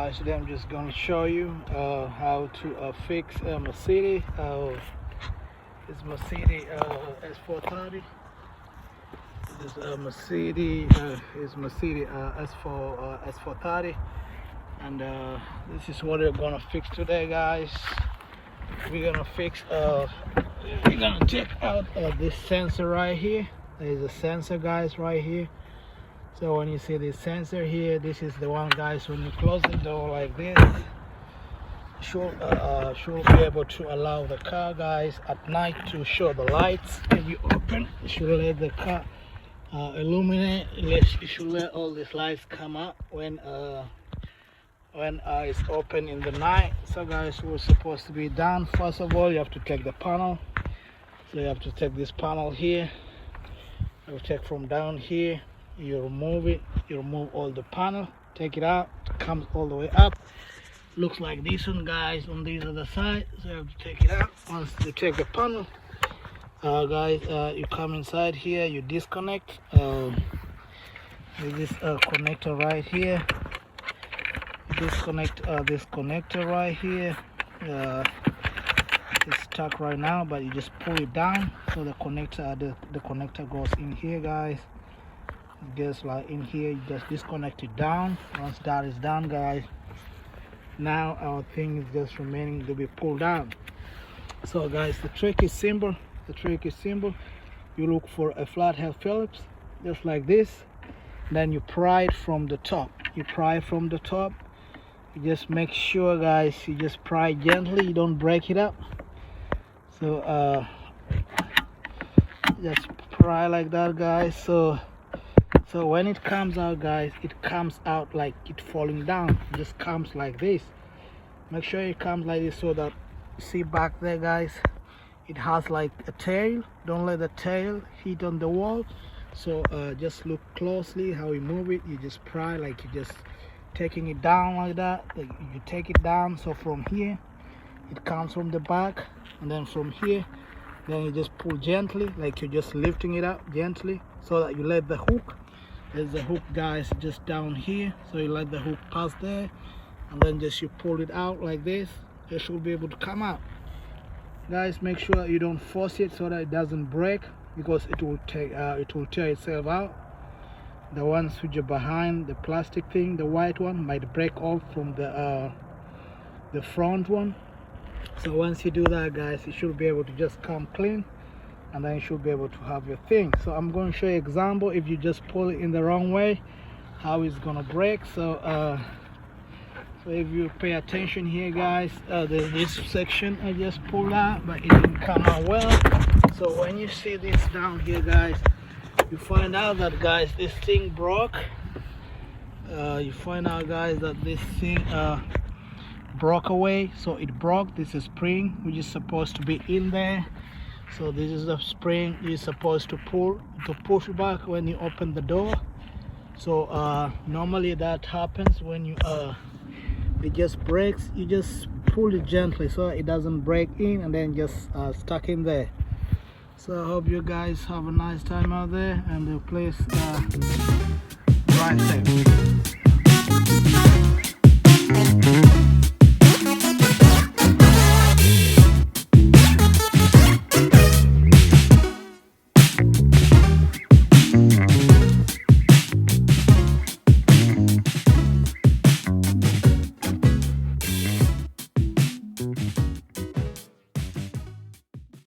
guys, today I'm just going to show you how to fix a Mercedes. It's Mercedes S430. This is Mercedes S430, and this is what we're gonna fix today, guys. We're gonna fix we're gonna check out this sensor right here. There is a sensor, guys, right here. So when you see this sensor here, this is the one, guys. When you close the door like this, should be able to allow the car, guys, at night to show the lights. If you open, it should let the car illuminate. It should let all these lights come up when it's open in the night. So, guys, what's supposed to be done? First of all, you have to take the panel. So you have to take this panel here. You take from down here. You remove it. You remove all the panel. Take it out. It comes all the way up. Looks like this one, guys, on this other side. So you have to take it out. Once you take the panel, guys, you come inside here. You disconnect. With this connector right here. Disconnect this connector right here. It's stuck right now, but you just pull it down. So the connector, the connector goes in here, guys. Just like in here, you just disconnect it down. Once that is done, guys, now our thing is just remaining to be pulled down. So, guys, the trick is simple. You look for a flathead Phillips, just like this. Then you pry it from the top. You just make sure, guys, you just pry gently. You don't break it up. So just pry like that, guys. So when it comes out, guys, it comes out like it falling down. It just comes like this. Make sure it comes like this, so that, see back there, guys, it has like a tail. Don't let the tail hit on the wall. So just look closely how you move it. You just pry like you just taking it down like that. Like you take it down. So from here it comes from the back, and then from here, then you just pull gently, like you're just lifting it up gently, so that you let the hook. There's the hook, guys, just down here. So you let the hook pass there, and then just you pull it out like this. It should be able to come out, guys. Make sure you don't force it so that it doesn't break, because it will tear itself out. The ones which are behind the plastic thing, the white one, might break off from the front one. So once you do that, guys, you should be able to just come clean, and then you should be able to have your thing. So I'm going to show you example if you just pull it in the wrong way, how it's gonna break. So so if you pay attention here, guys, there's this section I just pulled out, but it didn't come out well. So when you see this down here, guys, you find out that, guys, this thing broke. You find out, guys, that this thing broke away. So it broke. This is spring which is supposed to be in there. So this is the spring you're supposed to push back when you open the door. So normally that happens when you it just breaks. You just pull it gently so it doesn't break in, and then just stuck in there. So I hope you guys have a nice time out there, and the place right there.